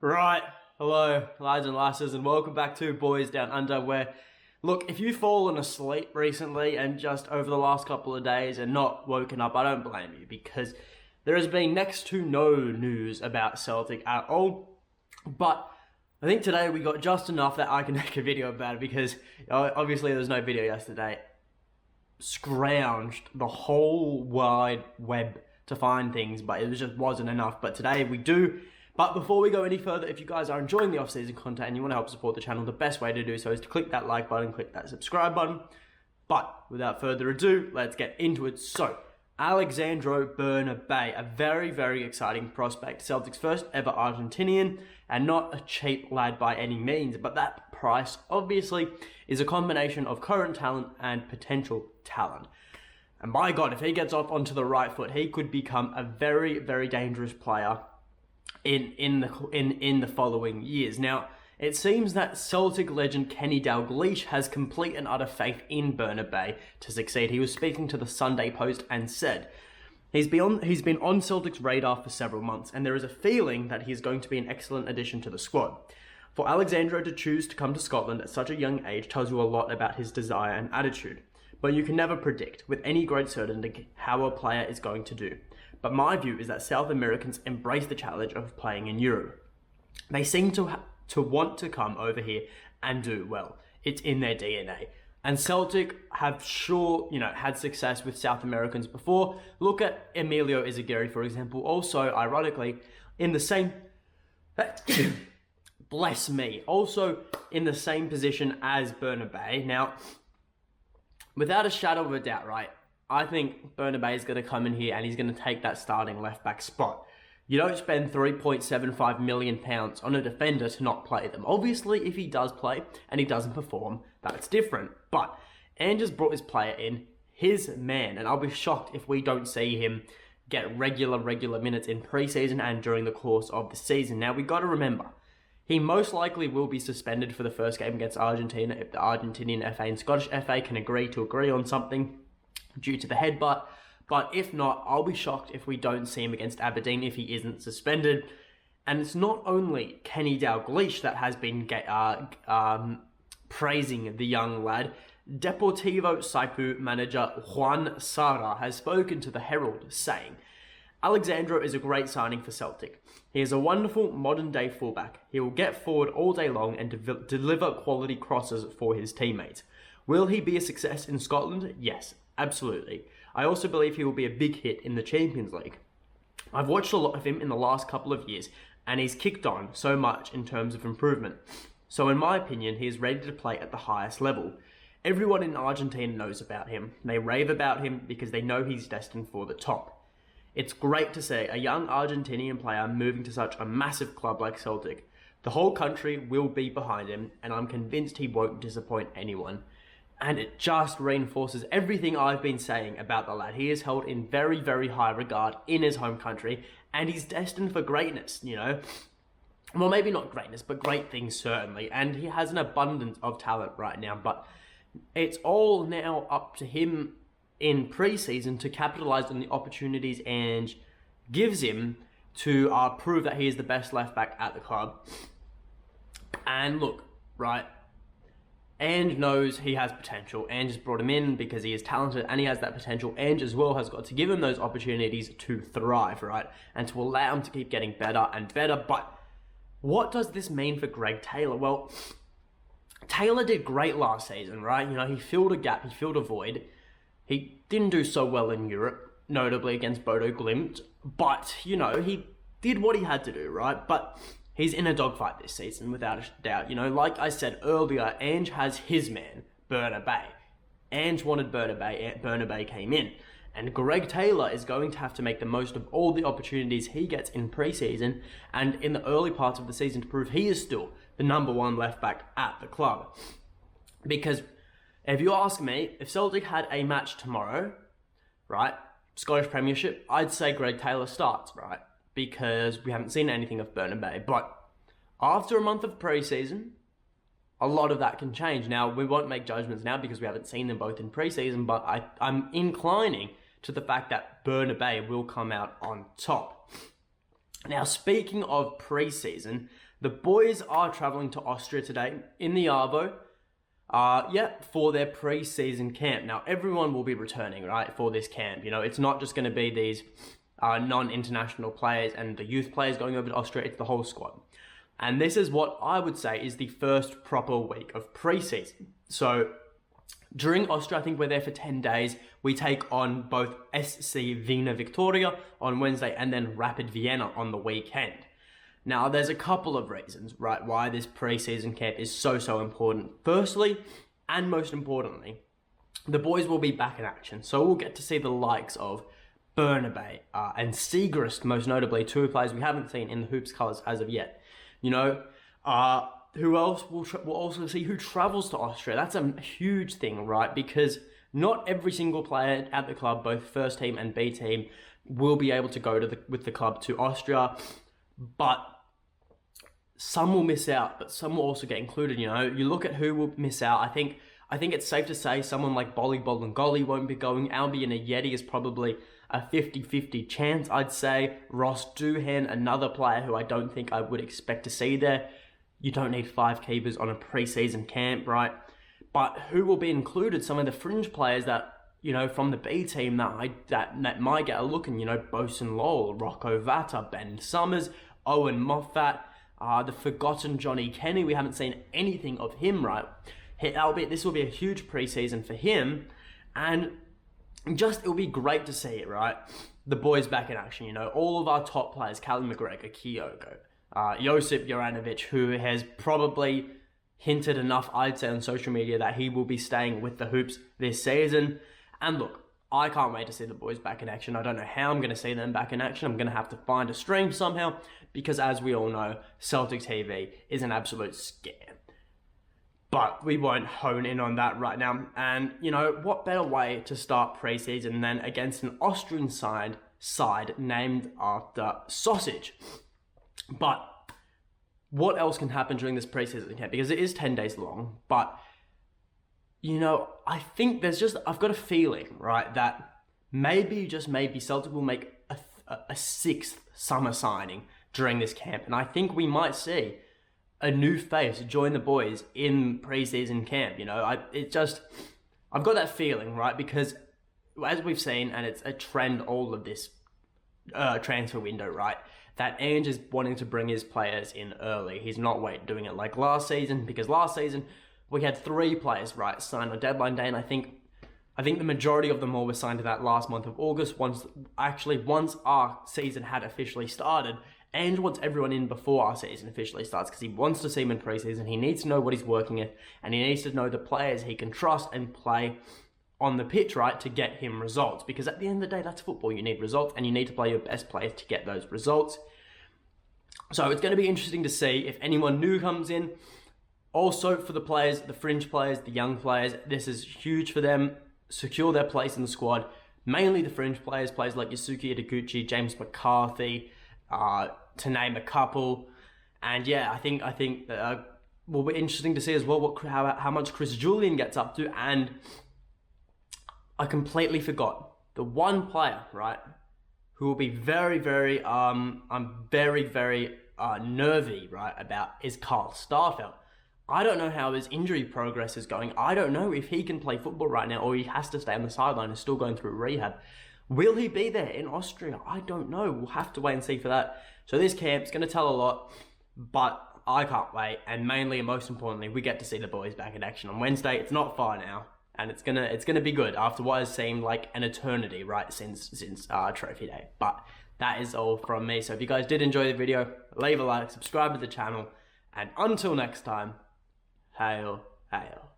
Right, hello, lads and lasses, and welcome back to Boys Down Under, where, look, if you've fallen asleep recently and just over the last couple of days and not woken up, I don't blame you, because there has been next to no news about Celtic at all, but I think today we got just enough that I can make a video about it, because obviously there was no video yesterday. Scrounged the whole wide web to find things, but it just wasn't enough, but today we do. But before we go any further, if you guys are enjoying the off-season content and you want to help support the channel, the best way to do so is to click that like button, click that subscribe button. But without further ado, let's get into it. So, Alexandro Bernabei, a very, very exciting prospect. Celtic's first ever Argentinian, and not a cheap lad by any means. But that price, obviously, is a combination of current talent and potential talent. And by God, if he gets off onto the right foot, he could become a very, very dangerous player in the following years. Now, it seems that Celtic legend Kenny Dalglish has complete and utter faith in Bernabei to succeed. He was speaking to the Sunday Post and said, he's been on Celtic's radar for several months, and there is a feeling that he is going to be an excellent addition to the squad. For Alexandro to choose to come to Scotland at such a young age tells you a lot about his desire and attitude. But you can never predict with any great certainty how a player is going to do. But my view is that South Americans embrace the challenge of playing in Europe. They seem to want to come over here and do well. It's in their DNA. And Celtic have had success with South Americans before. Look at Emilio Izagirre, for example. Also, ironically, in the same... bless me. Also in the same position as Bernabei. Now, without a shadow of a doubt, right? I think Bernabei is going to come in here and he's going to take that starting left-back spot. You don't spend £3.75 million on a defender to not play them. Obviously, if he does play and he doesn't perform, that's different. But Ange has brought his player in, his man, and I'll be shocked if we don't see him get regular minutes in pre-season and during the course of the season. Now, we got to remember, he most likely will be suspended for the first game against Argentina if the Argentinian FA and Scottish FA can agree on something due to the headbutt. But if not, I'll be shocked if we don't see him against Aberdeen if he isn't suspended. And it's not only Kenny Dalglish that has been praising the young lad. Deportivo Saipu manager Juan Sara has spoken to the Herald, saying, Alexandro is a great signing for Celtic. He is a wonderful modern-day fullback. He will get forward all day long and deliver quality crosses for his teammates. Will he be a success in Scotland? Yes, absolutely. I also believe he will be a big hit in the Champions League. I've watched a lot of him in the last couple of years, and he's kicked on so much in terms of improvement. So in my opinion, he is ready to play at the highest level. Everyone in Argentina knows about him. They rave about him because they know he's destined for the top. It's great to see a young Argentinian player moving to such a massive club like Celtic. The whole country will be behind him, and I'm convinced he won't disappoint anyone. And it just reinforces everything I've been saying about the lad. He is held in very, very high regard in his home country, and he's destined for greatness, you know. Well, maybe not greatness, but great things certainly. And he has an abundance of talent right now, but it's all now up to him in pre-season to capitalize on the opportunities Ange gives him to prove that he is the best left-back at the club. And look, right, Ange knows he has potential. Ange has brought him in because he is talented and he has that potential. Ange as well has got to give him those opportunities to thrive, right? And to allow him to keep getting better and better. But what does this mean for Greg Taylor? Well, Taylor did great last season, right? You know, he filled a gap, he filled a void. He didn't do so well in Europe, notably against Bodo Glimt. But, you know, he did what he had to do, right? But he's in a dogfight this season, without a doubt. You know, like I said earlier, Ange has his man, Bernabei. Ange wanted Bernabei, Bernabei came in. And Greg Taylor is going to have to make the most of all the opportunities he gets in pre-season and in the early parts of the season to prove he is still the number one left-back at the club. Because if you ask me, if Celtic had a match tomorrow, right, Scottish Premiership, I'd say Greg Taylor starts, right? Because we haven't seen anything of Bernabei. But after a month of pre-season, a lot of that can change. Now, we won't make judgments now because we haven't seen them both in pre-season, but I'm inclining to the fact that Bernabei will come out on top. Now, speaking of pre-season, the boys are travelling to Austria today in the Arvo, for their pre-season camp. Now, everyone will be returning, right, for this camp. You know, it's not just going to be these non-international players and the youth players going over to Austria, it's the whole squad. And this is what I would say is the first proper week of pre-season. So, during Austria, I think we're there for 10 days. We take on both SC Wiener Victoria on Wednesday and then Rapid Vienna on the weekend. Now, there's a couple of reasons, right, why this pre-season camp is so important. Firstly, and most importantly, the boys will be back in action. So we'll get to see the likes of Bernabei and Segrist, most notably, two players we haven't seen in the Hoops colours as of yet. You know, who else? We'll also see who travels to Austria. That's a huge thing, right? Because not every single player at the club, both first team and B team, will be able to go with the club to Austria. But some will miss out, but some will also get included. You know, you look at who will miss out. I think it's safe to say someone like Bolly Bolingoli won't be going. Albion Ayeti is probably a 50-50 chance, I'd say. Ross Doohan, another player who I don't think I would expect to see there. You don't need 5 keepers on a pre-season camp, right? But who will be included? Some of the fringe players that, you know, from the B team that might get a look in, you know, Bosun Lowell, Rocco Vata, Ben Summers, Owen Moffat, the forgotten Johnny Kenny. We haven't seen anything of him, right? Albeit this will be a huge pre-season for him, and it'll be great to see it, right? The boys back in action, you know, all of our top players, Callum McGregor, Kyogo, Josip Juranovic, who has probably hinted enough, I'd say, on social media that he will be staying with the Hoops this season. And look, I can't wait to see the boys back in action. I don't know how I'm going to see them back in action. I'm going to have to find a stream somehow, because as we all know, Celtic TV is an absolute scam. But we won't hone in on that right now. And, you know, what better way to start pre-season than against an Austrian side named after sausage? But what else can happen during this pre-season camp? Because it is 10 days long. But, you know, I think I've got a feeling, right, that maybe, just maybe, Celtic will make a 6th summer signing during this camp. And I think we might see a new face join the boys in pre-season camp. You know, I've got that feeling, right? Because as we've seen, and it's a trend all of this transfer window, right, that Ange is wanting to bring his players in early. He's not doing it like last season, because last season we had 3 players, right, signed on deadline day, and I think the majority of them all were signed to that last month of August. Once our season had officially started, Ange wants everyone in before our season officially starts, because he wants to see him in pre-season. He needs to know what he's working with, and he needs to know the players he can trust and play on the pitch, right, to get him results. Because at the end of the day, that's football. You need results, and you need to play your best players to get those results. So it's going to be interesting to see if anyone new comes in. Also, for the players, the fringe players, the young players, this is huge for them. Secure their place in the squad. Mainly the fringe players like Yusuke Itaguchi, James McCarthy, to name a couple. And yeah, I think will be interesting to see as well how much Chris Julian gets up to. And I completely forgot the one player, right, who will be very, very nervy, right, about is Carl Starfelt. I don't know how his injury progress is going. I don't know if he can play football right now, or he has to stay on the sideline and still going through rehab. Will he be there in Austria? I don't know. We'll have to wait and see for that. So this camp's going to tell a lot, but I can't wait. And mainly and most importantly, we get to see the boys back in action on Wednesday. It's not far now, and it's gonna be good after what has seemed like an eternity, right, since Trophy Day. But that is all from me. So if you guys did enjoy the video, leave a like, subscribe to the channel, and until next time, hail, hail.